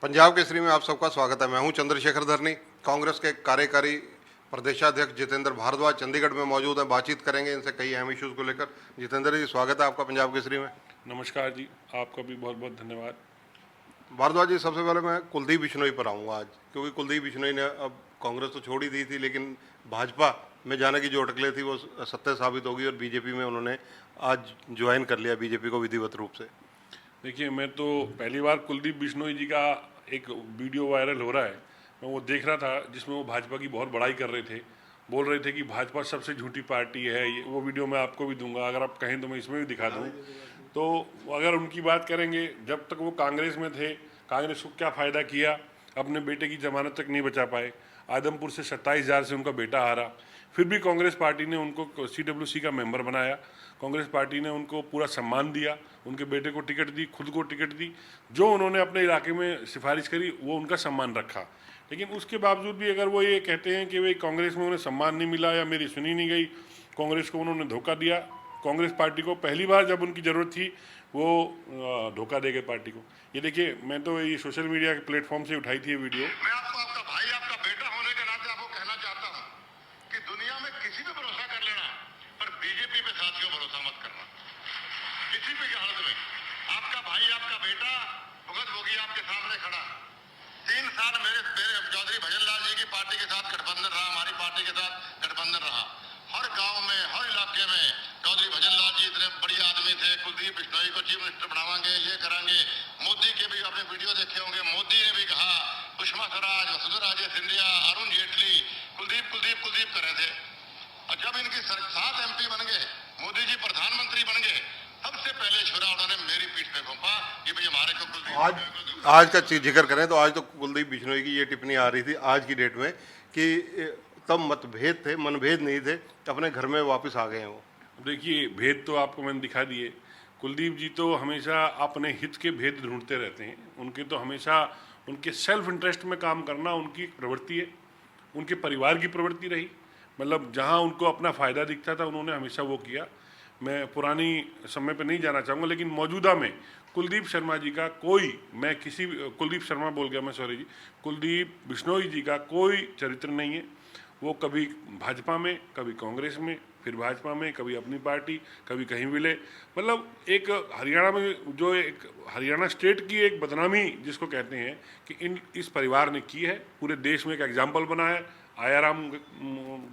पंजाब केसरी में आप सबका स्वागत है। मैं हूं चंद्रशेखर धरनी। कांग्रेस के कार्यकारी प्रदेशाध्यक्ष जितेंद्र भारद्वाज चंडीगढ़ में मौजूद हैं। बातचीत करेंगे इनसे कई अहम इश्यूज को लेकर। जितेंद्र जी, स्वागत है आपका पंजाब केसरी में। नमस्कार जी, आपका भी बहुत बहुत धन्यवाद। भारद्वाज जी, सबसे पहले मैं कुलदीप बिश्नोई पर आऊँगा आज, क्योंकि कुलदीप बिश्नोई ने अब कांग्रेस तो छोड़ ही दी थी, लेकिन भाजपा में जाने की जो अटकलें थी वो सत्य साबित होगी और बीजेपी में उन्होंने आज ज्वाइन कर लिया बीजेपी को विधिवत रूप से। देखिए, मैं तो पहली बार कुलदीप बिश्नोई जी का एक वीडियो वायरल हो रहा है, मैं वो देख रहा था जिसमें वो भाजपा की बहुत बड़ाई कर रहे थे। बोल रहे थे कि भाजपा सबसे झूठी पार्टी है। ये वो वीडियो मैं आपको भी दूंगा, अगर आप कहें तो मैं इसमें भी दिखा दूँ। तो अगर उनकी बात करेंगे, जब तक वो कांग्रेस में थे, कांग्रेस को क्या फ़ायदा किया, अपने बेटे की जमानत तक नहीं बचा पाए। आदमपुर से 27,000 से उनका बेटा हारा, फिर भी कांग्रेस पार्टी ने उनको CWC का मेंबर बनाया। कांग्रेस पार्टी ने उनको पूरा सम्मान दिया, उनके बेटे को टिकट दी, खुद को टिकट दी। जो उन्होंने अपने इलाके में सिफारिश करी वो उनका सम्मान रखा। लेकिन उसके बावजूद भी अगर वो ये कहते हैं कि भाई कांग्रेस में उन्हें सम्मान नहीं मिला या मेरी सुनी नहीं गई, कांग्रेस को उन्होंने धोखा दिया। कांग्रेस पार्टी को पहली बार जब उनकी ज़रूरत थी वो धोखा दे गए पार्टी को। ये देखिए, मैं तो ये सोशल मीडिया के प्लेटफॉर्म से उठाई थी ये वीडियो। मैं आपको आपका भाई, आपका बेटा होने के नाते आपको कहना चाहता हूं कि दुनिया में किसी पे भरोसा कर लेना, पर बीजेपी पे साथियों भरोसा मत करना, किसी भी हालत में। आपका भाई, आपका बेटा भुगत भोगी आपके सामने खड़ा। 3 साल मेरे चौधरी भजनलाल जी की पार्टी के साथ गठबंधन रहा, हमारी पार्टी के साथ गठबंधन रहा। हर गांव में, हर इलाके में चौधरी भजनलाल जी इतने बढ़िया आदमी थे। कुलदीप बिश्नोई को चीफ मिनिस्टर बनावांगे, ये करांगे। मोदी के भी आपने वीडियो देखे होंगे, मोदी ने भी कहा, सुषमा स्वराज, वसुंधरा राजे सिंधिया, अरुण जेटली कुलदीप कुलदीप कुलदीप कर रहे थे। और जब इनकी 7 MP बन गए, मोदी जी प्रधानमंत्री बन गए, सबसे पहले छुरा उन्होंने मेरी पीठ पे घोंपा कि भाई हमारे को कुलदीप। आज का जिक्र करें तो आज तो कुलदीप बिश्नोई की ये टिप्पणी आ रही थी आज की डेट में कि तब मतभेद थे, मनभेद नहीं थे, अपने घर में वापस आ गए हैं वो। देखिए, भेद तो आपको मैंने दिखा दिए। कुलदीप जी तो हमेशा अपने हित के भेद ढूंढते रहते हैं। उनके तो हमेशा उनके सेल्फ इंटरेस्ट में काम करना उनकी एक प्रवृत्ति है, उनके परिवार की प्रवृत्ति रही। मतलब जहाँ उनको अपना फ़ायदा दिखता था उन्होंने हमेशा वो किया। मैं पुरानी समय पे नहीं जाना चाहूँगा, लेकिन मौजूदा में कुलदीप शर्मा जी का कोई, मैं किसी कुलदीप शर्मा बोल गया मैं, सॉरी जी, कुलदीप बिश्नोई जी का कोई चरित्र नहीं है। वो कभी भाजपा में, कभी कांग्रेस में, फिर भाजपा में, कभी अपनी पार्टी, कभी कहीं मिले। मतलब एक हरियाणा में जो एक हरियाणा स्टेट की एक बदनामी जिसको कहते हैं कि इस परिवार ने की है, पूरे देश में एक एग्जाम्पल बना है, आयाराम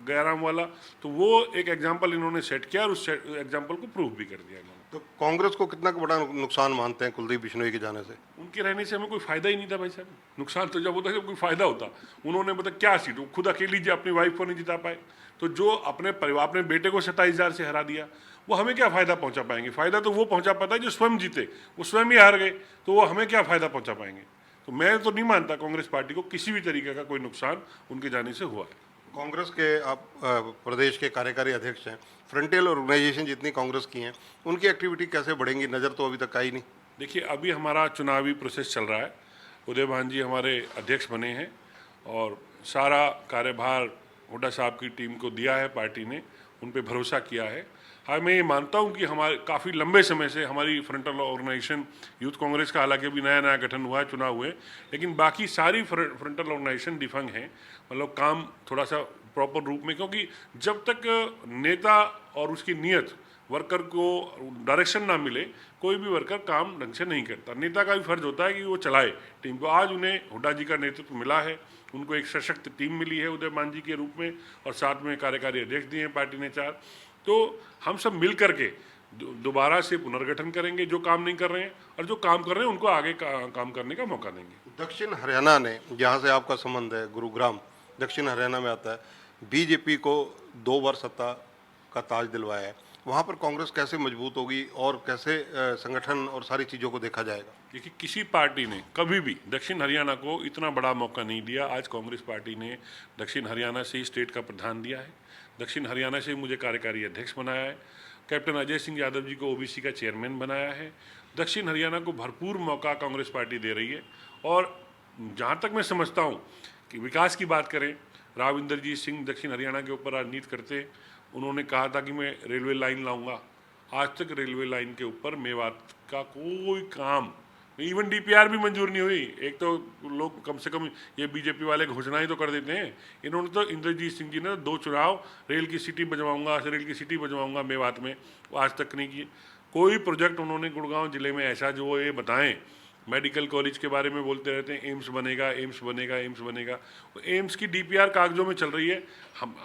गयाराम वाला। तो वो एक एग्जाम्पल इन्होंने सेट किया और उस एग्जाम्पल को प्रूव भी कर दिया इन्होंने। तो कांग्रेस को कितना बड़ा नुकसान मानते हैं कुलदीप बिश्नोई के जाने से? उनके रहने से हमें कोई फायदा ही नहीं था भाई साहब। नुकसान तो जब होता है जब कोई फायदा होता। उन्होंने मतलब क्या सीट, वो खुद अकेली जी अपनी वाइफ को नहीं जिता पाए, तो जो अपने परिवार, अपने बेटे को 27,000 से हरा दिया, वो हमें क्या फायदा पहुंचा पाएंगे? फायदा तो वो पहुंचा पाता है जो स्वयं जीते, वो स्वयं ही हार गए, तो वो हमें क्या फायदा पहुंचा पाएंगे? तो मैं तो नहीं मानता कांग्रेस पार्टी को किसी भी तरीके का कोई नुकसान उनके जाने से हुआ है। कांग्रेस के आप प्रदेश के कार्यकारी अध्यक्ष हैं। फ्रंटियल ऑर्गेनाइजेशन जितनी कांग्रेस की हैं, उनकी एक्टिविटी कैसे बढ़ेंगी? नज़र तो अभी तक आई नहीं। देखिए, अभी हमारा चुनावी प्रोसेस चल रहा है। उदयभान जी हमारे अध्यक्ष बने हैं और सारा कार्यभार हुड्डा साहब की टीम को दिया है, पार्टी ने उन पे भरोसा किया है। हाँ, मैं ये मानता हूँ कि हमारे काफ़ी लंबे समय से हमारी फ्रंटल ऑर्गेनाइजेशन यूथ कांग्रेस का हालांकि अभी नया नया गठन हुआ है, चुनाव हुए, लेकिन बाकी सारी फ्रंटल ऑर्गेनाइजेशन डिफंग हैं। मतलब काम थोड़ा सा प्रॉपर रूप में, क्योंकि जब तक नेता और उसकी नीयत, वर्कर को डायरेक्शन ना मिले, कोई भी वर्कर काम ढंग से नहीं करता। नेता का भी फर्ज होता है कि वो चलाए टीम को। आज उन्हें हुड्डा जी का नेतृत्व मिला है, उनको एक सशक्त टीम मिली है उदयमान जी के रूप में, और साथ में कार्यकारी अध्यक्ष दिए हैं पार्टी ने 4। तो हम सब मिल करके दोबारा से पुनर्गठन करेंगे जो काम नहीं कर रहे हैं, और जो काम कर रहे हैं उनको आगे काम करने का मौका देंगे। दक्षिण हरियाणा ने, जहाँ से आपका संबंध है, गुरुग्राम दक्षिण हरियाणा में आता है, बीजेपी को 2 बार सत्ता का ताज दिलवाया है। वहाँ पर कांग्रेस कैसे मजबूत होगी और कैसे संगठन और सारी चीज़ों को देखा जाएगा? देखिए, किसी पार्टी ने कभी भी दक्षिण हरियाणा को इतना बड़ा मौका नहीं दिया। आज कांग्रेस पार्टी ने दक्षिण हरियाणा से ही स्टेट का प्रधान दिया है, दक्षिण हरियाणा से मुझे कार्यकारी अध्यक्ष बनाया है, कैप्टन अजय सिंह यादव जी को ओबीसी का चेयरमैन बनाया है। दक्षिण हरियाणा को भरपूर मौका कांग्रेस पार्टी दे रही है। और जहाँ तक मैं समझता हूँ कि विकास की बात करें, राव इंद्रजीत सिंह दक्षिण हरियाणा के ऊपर राजनीति करते, उन्होंने कहा था कि मैं रेलवे लाइन लाऊंगा। आज तक रेलवे लाइन के ऊपर मेवात का कोई काम इवन डीपीआर भी मंजूर नहीं हुई। एक तो लोग कम से कम ये बीजेपी वाले घोषणाएं तो कर देते हैं, इन्होंने तो इंद्रजीत सिंह जी ने 2 चुनाव रेल की सिटी बजवाऊंगा मेवात में, वो आज तक नहीं किए। कोई प्रोजेक्ट उन्होंने गुड़गांव जिले में ऐसा जो ये बताएं, मेडिकल कॉलेज के बारे में बोलते रहते हैं, एम्स बनेगा, एम्स बनेगा, एम्स बनेगा। एम्स की डीपीआर कागजों में चल रही है।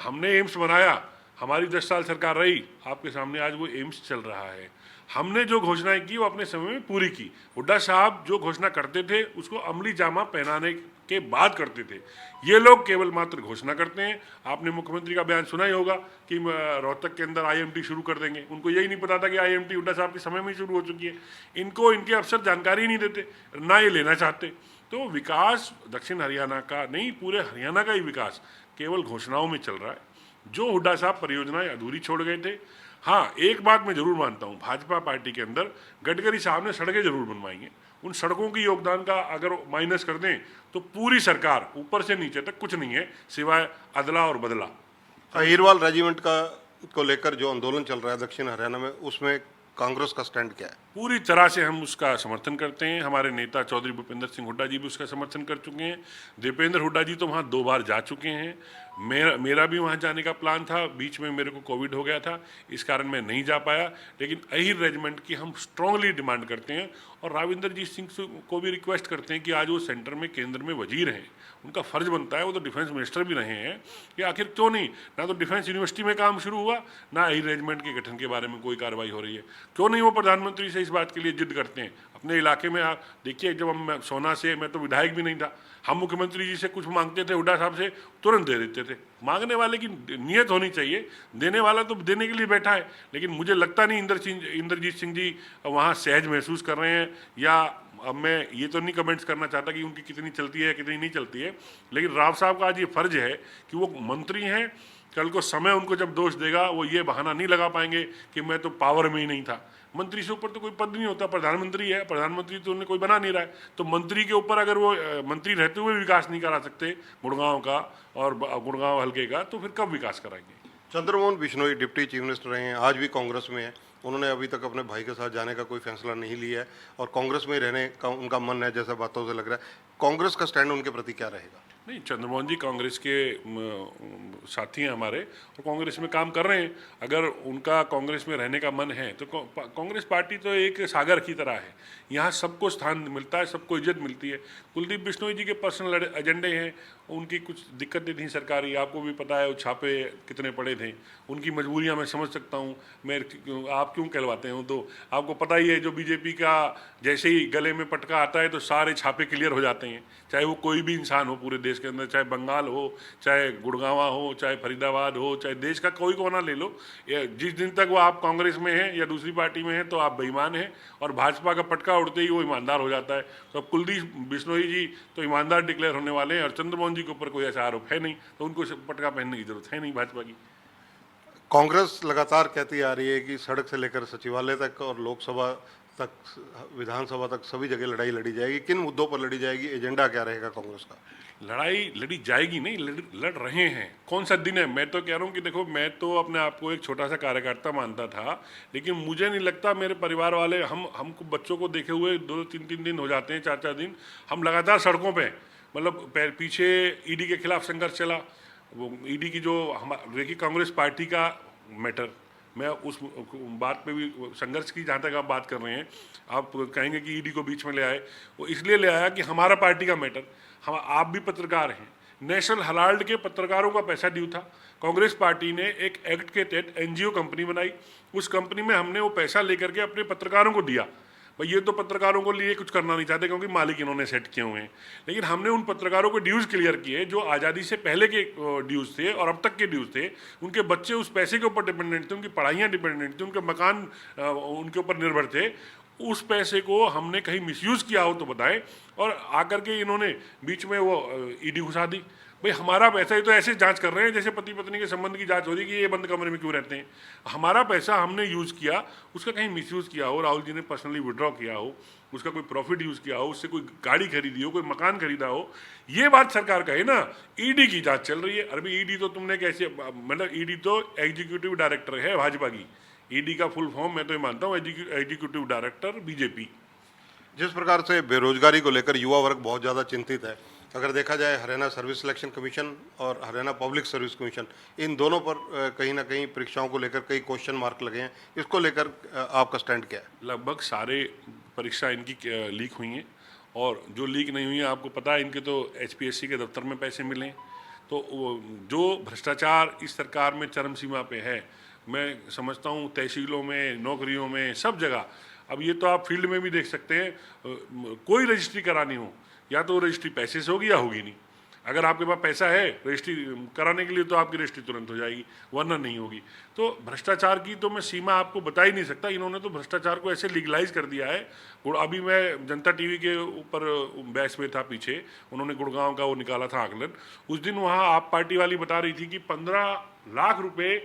हमने एम्स बनाया, हमारी 10 साल सरकार रही, आपके सामने आज वो एम्स चल रहा है। हमने जो घोषणाएं की वो अपने समय में पूरी की। हुड्डा साहब जो घोषणा करते थे उसको अमली जामा पहनाने के बाद करते थे। ये लोग केवल मात्र घोषणा करते हैं। आपने मुख्यमंत्री का बयान सुना ही होगा कि रोहतक के अंदर आईएमटी शुरू कर देंगे। उनको यही नहीं पता था कि आईएमटी हुड्डा साहब के समय में ही शुरू हो चुकी है। इनको इनके अफसर जानकारी नहीं देते, ना ये लेना चाहते। तो विकास दक्षिण हरियाणा का नहीं, पूरे हरियाणा का ही विकास केवल घोषणाओं में चल रहा है। जो हुड्डा साहब परियोजनाएं अधूरी छोड़ गए थे, हाँ एक बात मैं जरूर मानता हूँ, भाजपा पार्टी के अंदर गडकरी साहब ने सड़कें जरूर बनवाई हैं। उन सड़कों की योगदान का अगर माइनस कर दें तो पूरी सरकार ऊपर से नीचे तक कुछ नहीं है सिवाय अदला और बदला। अहिरवाल रेजिमेंट का को लेकर जो आंदोलन चल रहा है दक्षिण हरियाणा में, उसमें कांग्रेस का स्टैंड क्या है? पूरी तरह से हम उसका समर्थन करते हैं। हमारे नेता चौधरी भूपेंद्र सिंह हुड्डा जी भी उसका समर्थन कर चुके हैं। दीपेंद्र हुड्डा जी तो वहाँ 2 बार जा चुके हैं। मेरा भी वहाँ जाने का प्लान था, बीच में मेरे को कोविड हो गया था, इस कारण मैं नहीं जा पाया। लेकिन अहिर रेजिमेंट की हम स्ट्रांगली डिमांड करते हैं और राविंदरजीत सिंह को भी रिक्वेस्ट करते हैं कि आज वो सेंटर में, केंद्र में वजीर हैं, उनका फर्ज बनता है, वो तो डिफेंस मिनिस्टर भी रहे हैं, कि आखिर क्यों नहीं, ना तो डिफेंस यूनिवर्सिटी में काम शुरू हुआ, ना अहिर रेजिमेंट के गठन के बारे में कोई कार्रवाई हो रही है। क्यों नहीं वो प्रधानमंत्री से इस बात के लिए जिद करते हैं? अपने इलाके में आप देखिए, जब हम सोना से, मैं तो विधायक भी नहीं था, हम मुख्यमंत्री जी से कुछ मांगते थे, हुड्डा साहब से तुरंत दे देते थे। मांगने वाले की नीयत होनी चाहिए, देने वाला तो देने के लिए बैठा है। लेकिन मुझे लगता नहीं इंद्रजीत सिंह जी वहाँ सहज महसूस कर रहे हैं। या अब मैं ये तो नहीं कमेंट्स करना चाहता कि उनकी कितनी चलती है कितनी नहीं चलती है, लेकिन राव साहब का आज ये फर्ज है कि वो मंत्री हैं, कल को समय उनको जब दोष देगा वो ये बहाना नहीं लगा पाएंगे कि मैं तो पावर में ही नहीं था। मंत्री से ऊपर तो कोई पद नहीं होता, प्रधानमंत्री है, प्रधानमंत्री तो उन्हें कोई बना नहीं रहा है। तो मंत्री के ऊपर अगर वो मंत्री रहते हुए विकास नहीं करा सकते गुड़गांव का और गुड़गांव हल्के का, तो फिर कब विकास कराएंगे? Chandramohan Bishnoi deputy chief minister रहे हैं, आज भी कांग्रेस में है। उन्होंने अभी तक अपने भाई के साथ जाने का कोई फैसला नहीं लिया है और कांग्रेस में रहने का उनका मन है, जैसा बातों से लग रहा है। कांग्रेस का स्टैंड उनके प्रति क्या रहेगा? नहीं, चंद्रमोहन जी कांग्रेस के साथी हैं हमारे और कांग्रेस में काम कर रहे हैं। अगर उनका कांग्रेस में रहने का मन है तो कांग्रेस पार्टी तो एक सागर की तरह है, यहाँ सबको स्थान मिलता है, सबको इज्जत मिलती है। कुलदीप बिश्नोई जी के पर्सनल एजेंडे हैं, उनकी कुछ दिक्कतें थी सरकारी, आपको भी पता है वो छापे कितने पड़े थे, उनकी मजबूरियां मैं समझ सकता हूँ। आप क्यों कहलवाते हो, तो आपको पता ही है जो बीजेपी का जैसे ही गले में पटका आता है तो सारे छापे क्लियर हो जाते हैं, चाहे वो कोई भी इंसान हो पूरे देश के अंदर, चाहे बंगाल हो, चाहे गुड़गांवा हो, चाहे फरीदाबाद हो, चाहे देश का कोई कोना ले लो। जिस दिन तक वो आप कांग्रेस में हैं या दूसरी पार्टी में हैं तो आप बेईमान हैं, और भाजपा का पटका उड़ते ही वो ईमानदार हो जाता है। तो अब कुलदीप बिश्नोई जी तो ईमानदार डिक्लेयर होने वाले हैं और चंद्रमोहन जी के ऊपर कोई ऐसा आरोप है नहीं, तो उनको पटका पहनने की जरूरत है नहीं भाजपा की। कांग्रेस लगातार कहती आ रही है कि सड़क से लेकर सचिवालय तक और लोकसभा तक, विधानसभा तक सभी जगह लड़ाई लड़ी जाएगी। किन मुद्दों पर लड़ी जाएगी? एजेंडा क्या रहेगा कांग्रेस का? लड़ाई लड़ी जाएगी नहीं, लड़ रहे हैं। कौन सा दिन है? मैं तो कह रहा हूँ कि देखो, मैं तो अपने आप को एक छोटा सा कार्यकर्ता मानता था, लेकिन मुझे नहीं लगता मेरे परिवार वाले, हमको बच्चों को देखे हुए 2-3 दिन हो जाते हैं, 4-4 दिन हम लगातार सड़कों पे, मतलब पीछे ईडी के खिलाफ संघर्ष चला। वो ईडी की जो देखिए कांग्रेस पार्टी का मैटर, मैं उस बात पे भी संघर्ष की, जहाँ तक आप बात कर रहे हैं, आप कहेंगे कि ईडी को बीच में ले आए, वो इसलिए ले आया कि हमारा पार्टी का मैटर, हम आप भी पत्रकार हैं, नेशनल हेराल्ड के पत्रकारों का पैसा ड्यू था। कांग्रेस पार्टी ने एक एक्ट के तहत एनजीओ कंपनी बनाई, उस कंपनी में हमने वो पैसा लेकर के अपने पत्रकारों को दिया। भाई ये तो पत्रकारों को लिए कुछ करना नहीं चाहते क्योंकि मालिक इन्होंने सेट किए हुए हैं, लेकिन हमने उन पत्रकारों को ड्यूज़ क्लियर किए जो आज़ादी से पहले के ड्यूज़ थे और अब तक के ड्यूज़ थे। उनके बच्चे उस पैसे के ऊपर डिपेंडेंट थे, उनकी पढ़ाइयाँ डिपेंडेंट थी, उनके मकान उनके ऊपर निर्भर थे। उस पैसे को हमने कहीं मिसयूज़ किया हो तो बताएं, और आकर के इन्होंने बीच में वो ईडी घुसा दी। भाई हमारा पैसा ही तो ऐसे जांच कर रहे हैं जैसे पति पत्नी के संबंध की जांच हो रही है कि ये बंद कमरे में क्यों रहते हैं। हमारा पैसा हमने यूज़ किया, उसका कहीं मिसयूज़ किया हो, राहुल जी ने पर्सनली विड्रॉ किया हो, उसका कोई प्रॉफिट यूज़ किया हो, उससे कोई गाड़ी खरीदी हो, कोई मकान खरीदा हो, ये बात सरकार कहे ना। ईडी की जांच चल रही है। अरे ईडी तो तुमने कैसे, मतलब ईडी तो एग्जीक्यूटिव डायरेक्टर है भाजपा की, ईडी का फुल फॉर्म मैं तो ये मानता हूँ एग्जीक्यूटिव डायरेक्टर बीजेपी। जिस प्रकार से बेरोजगारी को लेकर युवा वर्ग बहुत ज़्यादा चिंतित है, अगर देखा जाए हरियाणा सर्विस सिलेक्शन कमीशन और हरियाणा पब्लिक सर्विस कमीशन, इन दोनों पर कहीं ना कहीं परीक्षाओं को लेकर कई क्वेश्चन मार्क लगे हैं। इसको लेकर आपका स्टैंड क्या है? लगभग सारे परीक्षा इनकी लीक हुई हैं, और जो लीक नहीं हुई है आपको पता है इनके तो एचपीएससी के दफ्तर में पैसे मिले हैं। तो जो भ्रष्टाचार इस सरकार में चरम सीमा पे है, मैं समझता हूँ तहसीलों में, नौकरियों में, सब जगह। अब ये तो आप फील्ड में भी देख सकते हैं, कोई रजिस्ट्री करानी हो, या तो रजिस्ट्री पैसे से होगी या होगी नहीं। अगर आपके पास पैसा है रजिस्ट्री कराने के लिए तो आपकी रजिस्ट्री तुरंत हो जाएगी, वरना नहीं होगी। तो भ्रष्टाचार की तो मैं सीमा आपको बता ही नहीं सकता। इन्होंने तो भ्रष्टाचार को ऐसे लीगलाइज कर दिया है। अभी मैं जनता टीवी के ऊपर बहस में था पीछे, उन्होंने गुड़गांव का वो निकाला था आकलन। उस दिन वहाँ आप पार्टी वाली बता रही थी कि 15 लाख रुपए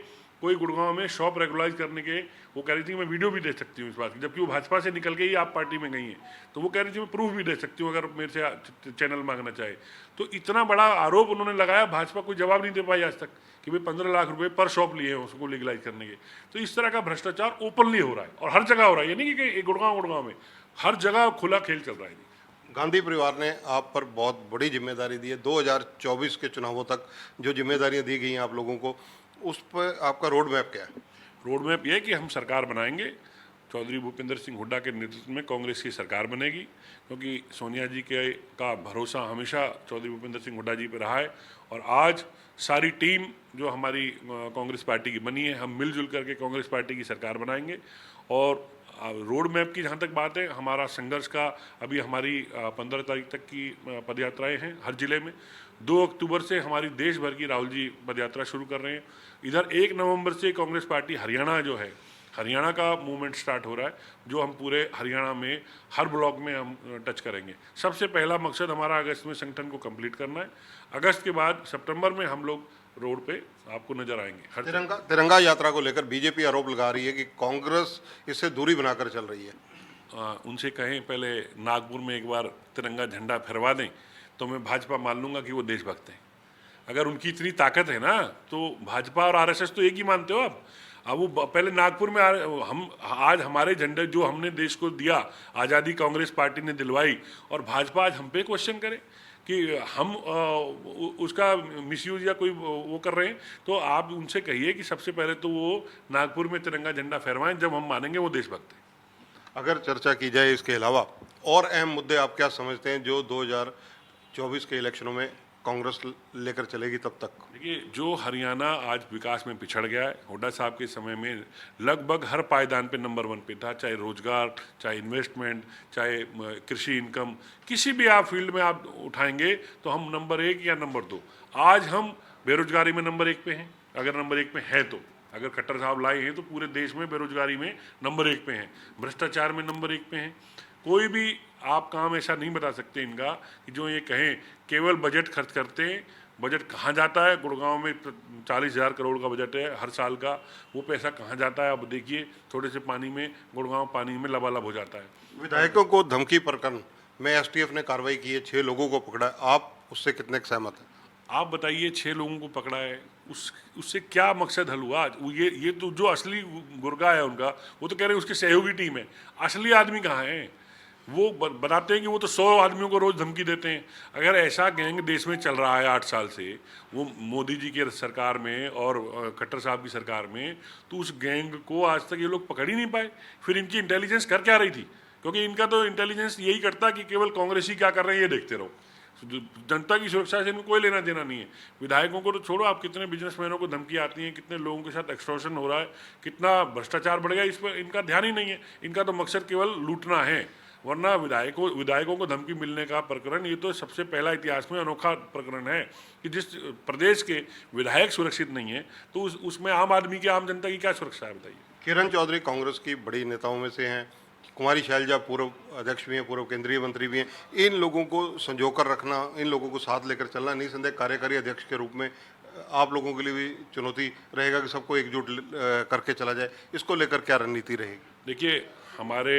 कोई गुड़गांव में शॉप रेगुलाइज करने के, वो कह रही थी मैं वीडियो भी दे सकती हूँ इस बात की, जबकि वो भाजपा से निकल के ही आप पार्टी में गई हैं। तो वो कह रही थी मैं प्रूफ भी दे सकती हूँ अगर मेरे से चैनल मांगना चाहे। तो इतना बड़ा आरोप उन्होंने लगाया, भाजपा कोई जवाब नहीं दे पाई आज तक कि भाई 15 लाख रुपए पर शॉप लिए हैं उसको लीगलाइज करने के। तो इस तरह का भ्रष्टाचार ओपनली हो रहा है और हर जगह हो रहा है, ये नहीं कि गुड़गांव में, हर जगह खुला खेल चल रहा है। गांधी परिवार ने आप पर बहुत बड़ी जिम्मेदारी दी है। 2024 के चुनावों तक जो जिम्मेदारियां दी गई हैं आप लोगों को, उस पर आपका रोड मैप क्या है? रोड मैप ये है कि हम सरकार बनाएंगे, चौधरी भूपेंद्र सिंह हुड्डा के नेतृत्व में कांग्रेस की सरकार बनेगी, क्योंकि सोनिया जी के का भरोसा हमेशा चौधरी भूपेंद्र सिंह हुड्डा जी पर रहा है। और आज सारी टीम जो हमारी कांग्रेस पार्टी की बनी है, हम मिलजुल करके कांग्रेस पार्टी की सरकार बनाएंगे। और रोड मैप की जहाँ तक बात है, हमारा संघर्ष का अभी हमारी 15 तारीख तक की पदयात्राएं हैं हर जिले में। 2 अक्टूबर से हमारी देश भर की राहुल जी पदयात्रा शुरू कर रहे हैं। इधर 1 नवंबर से कांग्रेस पार्टी हरियाणा जो है, हरियाणा का मूवमेंट स्टार्ट हो रहा है, जो हम पूरे हरियाणा में हर ब्लॉक में हम टच करेंगे। सबसे पहला मकसद हमारा अगस्त में संगठन को कंप्लीट करना है। अगस्त के बाद सितंबर में हम लोग रोड पे आपको नजर आएंगे। हर तिरंगा यात्रा को लेकर बीजेपी आरोप लगा रही है कि कांग्रेस इससे दूरी बनाकर चल रही है। उनसे कहें पहले नागपुर में एक बार तिरंगा झंडा फहरवा दें, तो मैं भाजपा मान लूंगा कि वो देशभक्त हैं। अगर उनकी इतनी ताकत है ना, तो भाजपा और आरएसएस तो एक ही मानते हो आप। अब वो पहले नागपुर में हम आज हमारे झंडे जो हमने देश को दिया, आज़ादी कांग्रेस पार्टी ने दिलवाई, और भाजपा आज हम पे क्वेश्चन करे कि हम उसका मिसयूज या कोई वो कर रहे हैं। तो आप उनसे कहिए कि सबसे पहले तो वो नागपुर में तिरंगा झंडा फहरवाएं, जब हम मानेंगे वो देशभक्त है। अगर चर्चा की जाए इसके अलावा और अहम मुद्दे आप क्या समझते हैं जो 2024 के इलेक्शनों में कांग्रेस लेकर चलेगी तब तक? देखिए, जो हरियाणा आज विकास में पिछड़ गया है, हुड्डा साहब के समय में लगभग हर पायदान पे नंबर 1 पे था, चाहे रोजगार, चाहे इन्वेस्टमेंट, चाहे कृषि इनकम, किसी भी आप फील्ड में आप उठाएंगे तो हम नंबर 1 या नंबर 2। आज हम बेरोजगारी में नंबर 1 पे हैं, अगर नंबर 1 पे है तो। अगर खट्टर साहब लाए हैं तो पूरे देश में बेरोजगारी में नंबर 1 पे हैं, भ्रष्टाचार में नंबर 1 पे हैं। कोई भी आप काम ऐसा नहीं बता सकते इनका कि जो ये कहें केवल बजट खर्च करते हैं। बजट कहाँ जाता है? गुड़गांव में 40,000 करोड़ का बजट है हर साल का, वो पैसा कहाँ जाता है? अब देखिए, थोड़े से पानी में गुड़गांव पानी में लबालब हो जाता है। विधायकों को धमकी प्रकरण में एसटीएफ ने कार्रवाई की है, 6 लोगों को पकड़ा है, आप उससे कितने सहमत हैं? आप बताइए, 6 लोगों को पकड़ा है, उससे क्या मकसद हल हुआ? ये तो जो असली गुर्गा है उनका, वो तो कह रहे हैं उसकी सहयोगी टीम है। असली आदमी कहाँ है? वो बताते हैं कि वो तो 100 आदमियों को रोज धमकी देते हैं। अगर ऐसा गैंग देश में चल रहा है 8 साल से, वो मोदी जी की सरकार में और खट्टर साहब की सरकार में, तो उस गैंग को आज तक ये लोग पकड़ ही नहीं पाए। फिर इनकी इंटेलिजेंस कर क्या रही थी? क्योंकि इनका तो इंटेलिजेंस यही करता कि केवल कांग्रेस ही क्या कर रहे हैं ये देखते रहो, जनता की सुरक्षा से इनको कोई लेना देना नहीं है। विधायकों को तो छोड़ो, आप कितने बिजनेसमैनों को धमकी आती है, कितने लोगों के साथ एक्सटॉर्शन हो रहा है, कितना भ्रष्टाचार बढ़ गया, इस पर इनका ध्यान ही नहीं है। इनका तो मकसद केवल लूटना है। वरना विधायकों को धमकी मिलने का प्रकरण ये तो सबसे पहला इतिहास में अनोखा प्रकरण है कि जिस प्रदेश के विधायक सुरक्षित नहीं है, तो उसमें आम आदमी की, आम जनता की क्या सुरक्षा है बताइए। किरण चौधरी कांग्रेस की बड़ी नेताओं में से हैं, कुमारी शैलजा पूर्व अध्यक्ष भी हैं, पूर्व केंद्रीय मंत्री भी हैं। इन लोगों को संजो कर रखना, इन लोगों को साथ लेकर चलना निसंदेह कार्यकारी अध्यक्ष के रूप में आप लोगों के लिए भी चुनौती रहेगा कि सबको एकजुट करके चला जाए। इसको लेकर क्या रणनीति रहेगी? देखिए, हमारे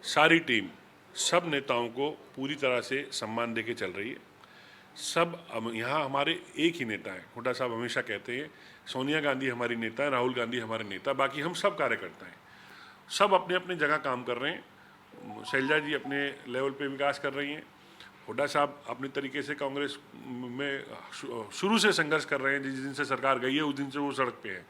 सारी टीम सब नेताओं को पूरी तरह से सम्मान देके चल रही है। सब यहाँ हमारे एक ही नेता हैं, हुड्डा साहब हमेशा कहते हैं, सोनिया गांधी हमारी नेता है, राहुल गांधी हमारे नेता, बाकी हम सब कार्यकर्ता हैं। सब अपने अपने जगह काम कर रहे हैं। शैलजा जी अपने लेवल पे विकास कर रही हैं, हुड्डा साहब अपने तरीके से कांग्रेस में शुरू से संघर्ष कर रहे हैं। जिस दिन से सरकार गई है उस दिन से वो सड़क पे है,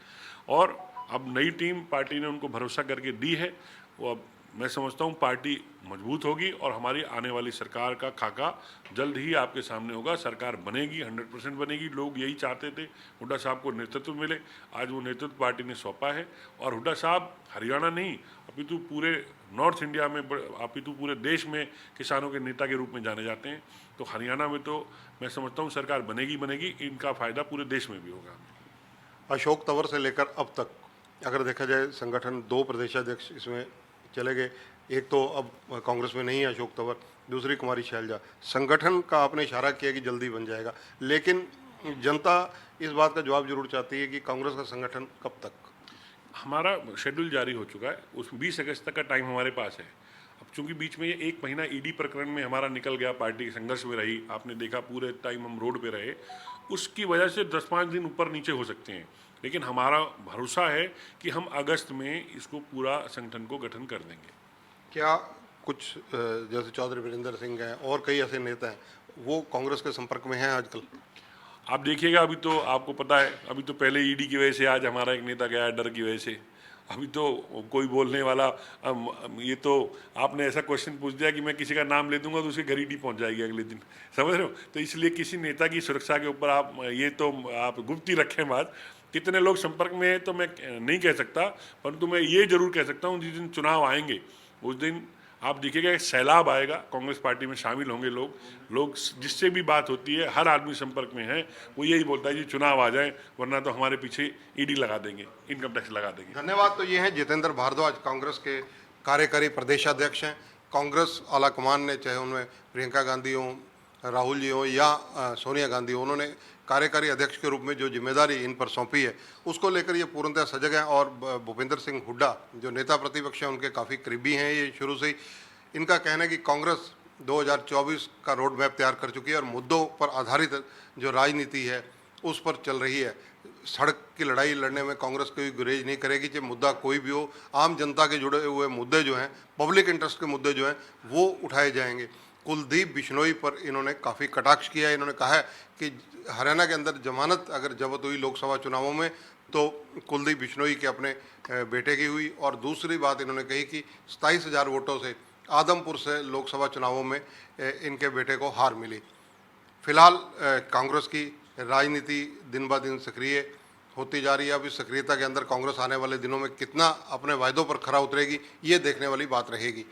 और अब नई टीम पार्टी ने उनको भरोसा करके दी है। वो अब मैं समझता हूँ पार्टी मजबूत होगी और हमारी आने वाली सरकार का खाका जल्द ही आपके सामने होगा। सरकार बनेगी, 100% बनेगी। लोग यही चाहते थे हुड्डा साहब को नेतृत्व मिले, आज वो नेतृत्व पार्टी ने सौंपा है। और हुड्डा साहब हरियाणा नहीं अपितु पूरे नॉर्थ इंडिया में, अपितु पूरे देश में किसानों के नेता के रूप में जाने जाते हैं। तो हरियाणा में तो मैं समझता हूँ सरकार बनेगी, इनका फायदा पूरे देश में भी होगा। अशोक तंवर से लेकर अब तक अगर देखा जाए संगठन 2 प्रदेशाध्यक्ष इसमें चले गए, एक तो अब कांग्रेस में नहीं है अशोक तंवर, दूसरी कुमारी शैलजा। संगठन का आपने इशारा किया कि जल्दी बन जाएगा, लेकिन जनता इस बात का जवाब जरूर चाहती है कि कांग्रेस का संगठन कब तक? हमारा शेड्यूल जारी हो चुका है, उस 20 अगस्त तक का टाइम हमारे पास है। अब चूंकि बीच में ये 1 महीना ईडी प्रकरण में हमारा निकल गया, पार्टी के संघर्ष में रही, आपने देखा पूरे टाइम हम रोड पे रहे, उसकी वजह से 10-5 दिन ऊपर नीचे हो सकते हैं। लेकिन हमारा भरोसा है कि हम अगस्त में इसको पूरा संगठन को गठन कर देंगे। क्या कुछ जैसे चौधरी वीरेंद्र सिंह हैं और कई ऐसे नेता हैं, वो कांग्रेस के संपर्क में हैं आजकल? आप देखिएगा, अभी तो आपको पता है, अभी तो पहले ईडी की वजह से आज हमारा एक नेता गया डर की वजह से। अभी तो कोई बोलने वाला, ये तो आपने ऐसा क्वेश्चन पूछ दिया कि मैं किसी का नाम ले दूंगा तो उसके घर ईडी पहुंच जाएगी अगले दिन, समझ रहे हो? तो इसलिए किसी नेता की सुरक्षा के ऊपर आप ये तो आप गुप्त ही रखें बात। कितने लोग संपर्क में हैं तो मैं नहीं कह सकता, परंतु मैं ये जरूर कह सकता हूँ जिस दिन चुनाव आएंगे उस दिन आप देखिएगा एक सैलाब आएगा, कांग्रेस पार्टी में शामिल होंगे लोग जिससे भी बात होती है, हर आदमी संपर्क में है, वो यही बोलता है जी चुनाव आ जाए वरना तो हमारे पीछे ईडी लगा देंगे, इनकम टैक्स लगा देंगे। धन्यवाद। तो ये हैं जितेंद्र भारद्वाज, कांग्रेस के कार्यकारी प्रदेशाध्यक्ष हैं। कांग्रेस आला कमान ने, चाहे उनमें प्रियंका गांधी हो, राहुल जी हो या सोनिया गांधी हो, उन्होंने कार्यकारी अध्यक्ष के रूप में जो जिम्मेदारी इन पर सौंपी है उसको लेकर ये पूर्णतः सजग हैं। और भूपेंद्र सिंह हुड्डा जो नेता प्रतिपक्ष हैं उनके काफ़ी करीबी हैं ये शुरू से ही। इनका कहना है कि कांग्रेस 2024 का रोड मैप तैयार कर चुकी है और मुद्दों पर आधारित जो राजनीति है उस पर चल रही है। सड़क की लड़ाई लड़ने में कांग्रेस कोई गुरेज नहीं करेगी, चाहे मुद्दा कोई भी हो। आम जनता के जुड़े हुए मुद्दे जो हैं, पब्लिक इंटरेस्ट के मुद्दे जो हैं, वो उठाए जाएंगे। कुलदीप बिश्नोई पर इन्होंने काफ़ी कटाक्ष किया है। इन्होंने कहा है कि हरियाणा के अंदर जमानत अगर जब्त हुई लोकसभा चुनावों में तो कुलदीप बिश्नोई के अपने बेटे की हुई। और दूसरी बात इन्होंने कही कि 27,000 वोटों से आदमपुर से लोकसभा चुनावों में इनके बेटे को हार मिली। फिलहाल कांग्रेस की राजनीति दिन ब दिन सक्रिय होती जा रही है। अब इस सक्रियता के अंदर कांग्रेस आने वाले दिनों में कितना अपने वायदों पर खरा उतरेगी, ये देखने वाली बात रहेगी।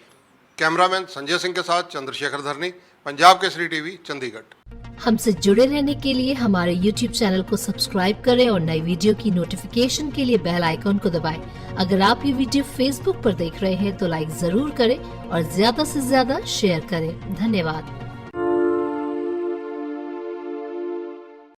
कैमरामैन संजय सिंह के साथ चंद्रशेखर धरनी, पंजाब केसरी टीवी, चंडीगढ़। हमसे जुड़े रहने के लिए हमारे YouTube चैनल को सब्सक्राइब करें और नई वीडियो की नोटिफिकेशन के लिए बेल आइकॉन को दबाएं। अगर आप ये वीडियो Facebook पर देख रहे हैं तो लाइक जरूर करें और ज्यादा से ज्यादा शेयर करें। धन्यवाद।